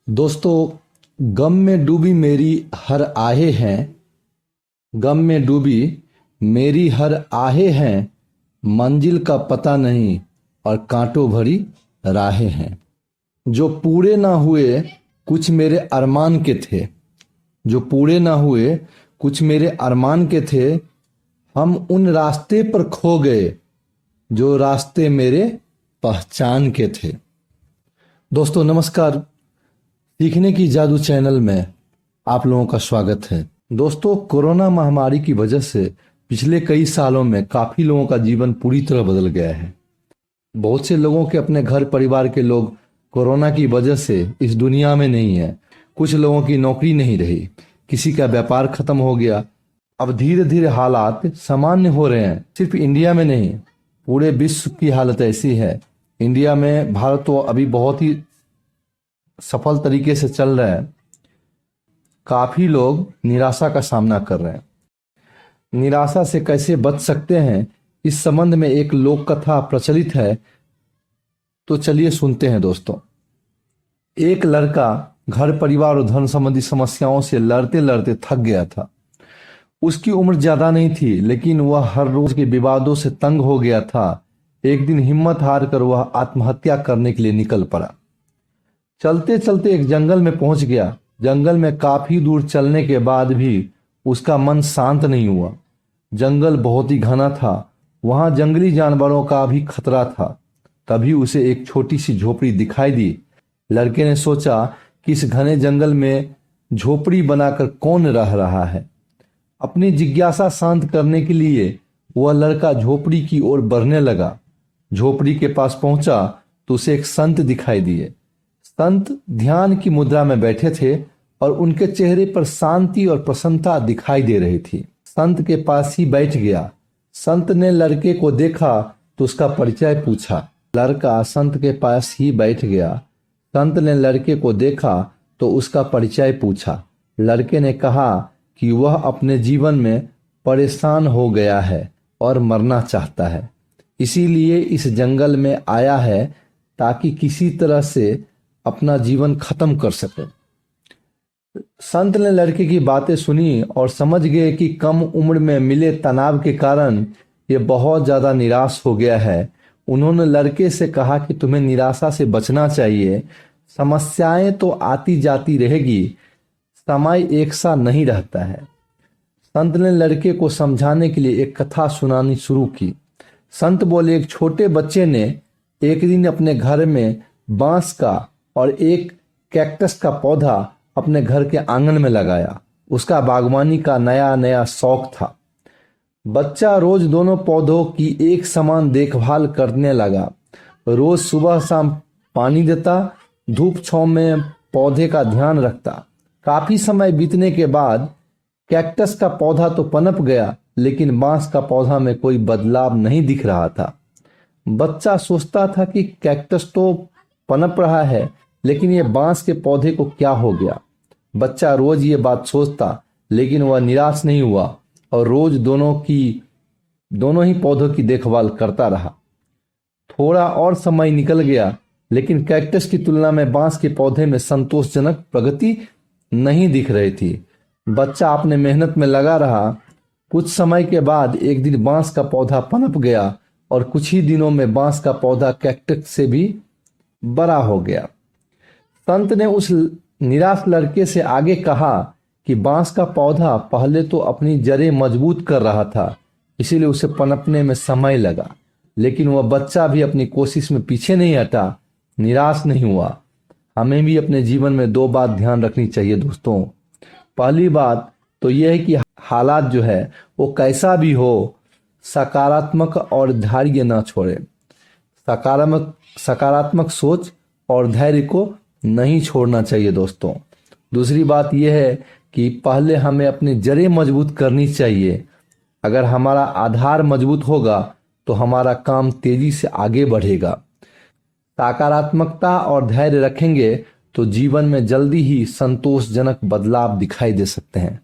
दोस्तों, गम में डूबी मेरी हर आहें हैं। गम में डूबी मेरी हर आहें हैं। मंजिल का पता नहीं और कांटों भरी राहें हैं। जो पूरे ना हुए कुछ मेरे अरमान के थे। जो पूरे ना हुए कुछ मेरे अरमान के थे। हम उन रास्ते पर खो गए जो रास्ते मेरे पहचान के थे। दोस्तों नमस्कार। सीखने की जादू चैनल में आप लोगों का स्वागत है। दोस्तों, कोरोना महामारी की वजह से पिछले कई सालों में काफी लोगों का जीवन पूरी तरह बदल गया है। बहुत से लोगों के अपने घर परिवार के लोग कोरोना की वजह से इस दुनिया में नहीं है। कुछ लोगों की नौकरी नहीं रही, किसी का व्यापार खत्म हो गया। अब धीरे धीरे हालात सामान्य हो रहे हैं। सिर्फ इंडिया में नहीं, पूरे विश्व की हालत ऐसी है। इंडिया में भारत तो अभी बहुत ही सफल तरीके से चल रहा है। काफी लोग निराशा का सामना कर रहे हैं। निराशा से कैसे बच सकते हैं, इस संबंध में एक लोक कथा प्रचलित है, तो चलिए सुनते हैं दोस्तों। एक लड़का घर परिवार और धन संबंधी समस्याओं से लड़ते लड़ते थक गया था। उसकी उम्र ज्यादा नहीं थी, लेकिन वह हर रोज के विवादों से तंग हो गया था। एक दिन हिम्मत हार कर वह आत्महत्या करने के लिए निकल पड़ा। चलते चलते एक जंगल में पहुंच गया। जंगल में काफी दूर चलने के बाद भी उसका मन शांत नहीं हुआ। जंगल बहुत ही घना था, वहां जंगली जानवरों का भी खतरा था। तभी उसे एक छोटी सी झोपड़ी दिखाई दी। लड़के ने सोचा कि इस घने जंगल में झोपड़ी बनाकर कौन रह रहा है। अपनी जिज्ञासा शांत करने के लिए वह लड़का झोपड़ी की ओर बढ़ने लगा। झोपड़ी के पास पहुंचा तो उसे एक संत दिखाई दिए। संत ध्यान की मुद्रा में बैठे थे और उनके चेहरे पर शांति और प्रसन्नता दिखाई दे रही थी। संत के पास ही बैठ गया। संत ने लड़के को देखा तो उसका परिचय पूछा। लड़का संत के पास ही बैठ गया। संत ने लड़के को देखा तो उसका परिचय पूछा। लड़के ने कहा कि वह अपने जीवन में परेशान हो गया है और मरना चाहता है, इसीलिए इस जंगल में आया है ताकि किसी तरह से अपना जीवन खत्म कर सके। संत ने लड़के की बातें सुनी और समझ गए कि कम उम्र में मिले तनाव के कारण ये बहुत ज्यादा निराश हो गया है। उन्होंने लड़के से कहा कि तुम्हें निराशा से बचना चाहिए। समस्याएं तो आती जाती रहेगी, समय एक सा नहीं रहता है। संत ने लड़के को समझाने के लिए एक कथा सुनानी शुरू की। संत बोले, एक छोटे बच्चे ने एक दिन अपने घर में बांस का और एक कैक्टस का पौधा अपने घर के आंगन में लगाया। उसका बागवानी का नया नया शौक था। बच्चा रोज दोनों पौधों की एक समान देखभाल करने लगा। रोज सुबह शाम पानी देता, धूप छांव में पौधे का ध्यान रखता। काफी समय बीतने के बाद कैक्टस का पौधा तो पनप गया, लेकिन बांस का पौधा में कोई बदलाव नहीं दिख रहा था। बच्चा सोचता था कि कैक्टस तो पनप रहा है, लेकिन ये बांस के पौधे को क्या हो गया। बच्चा रोज ये बात सोचता, लेकिन वह निराश नहीं हुआ और रोज दोनों ही पौधों की देखभाल करता रहा। थोड़ा और समय निकल गया, लेकिन कैक्टस की तुलना में बांस के पौधे में संतोषजनक प्रगति नहीं दिख रही थी। बच्चा अपने मेहनत में लगा रहा। कुछ समय के बाद एक दिन बांस का पौधा पनप गया और कुछ ही दिनों में बांस का पौधा कैक्टस से भी बड़ा हो गया। संत ने उस निराश लड़के से आगे कहा कि बांस का पौधा पहले तो अपनी जड़ें मजबूत कर रहा था, इसीलिए उसे पनपने में समय लगा, लेकिन वह बच्चा भी अपनी कोशिश में पीछे नहीं हटा, निराश नहीं हुआ। हमें भी अपने जीवन में दो बात ध्यान रखनी चाहिए दोस्तों। पहली बात तो यह है कि हालात जो है वो कैसा भी हो, सकारात्मक और धैर्य न छोड़े। सकारात्मक सोच और धैर्य को नहीं छोड़ना चाहिए दोस्तों। दूसरी बात यह है कि पहले हमें अपनी जड़ें मजबूत करनी चाहिए। अगर हमारा आधार मजबूत होगा तो हमारा काम तेजी से आगे बढ़ेगा। सकारात्मकता और धैर्य रखेंगे तो जीवन में जल्दी ही संतोषजनक बदलाव दिखाई दे सकते हैं।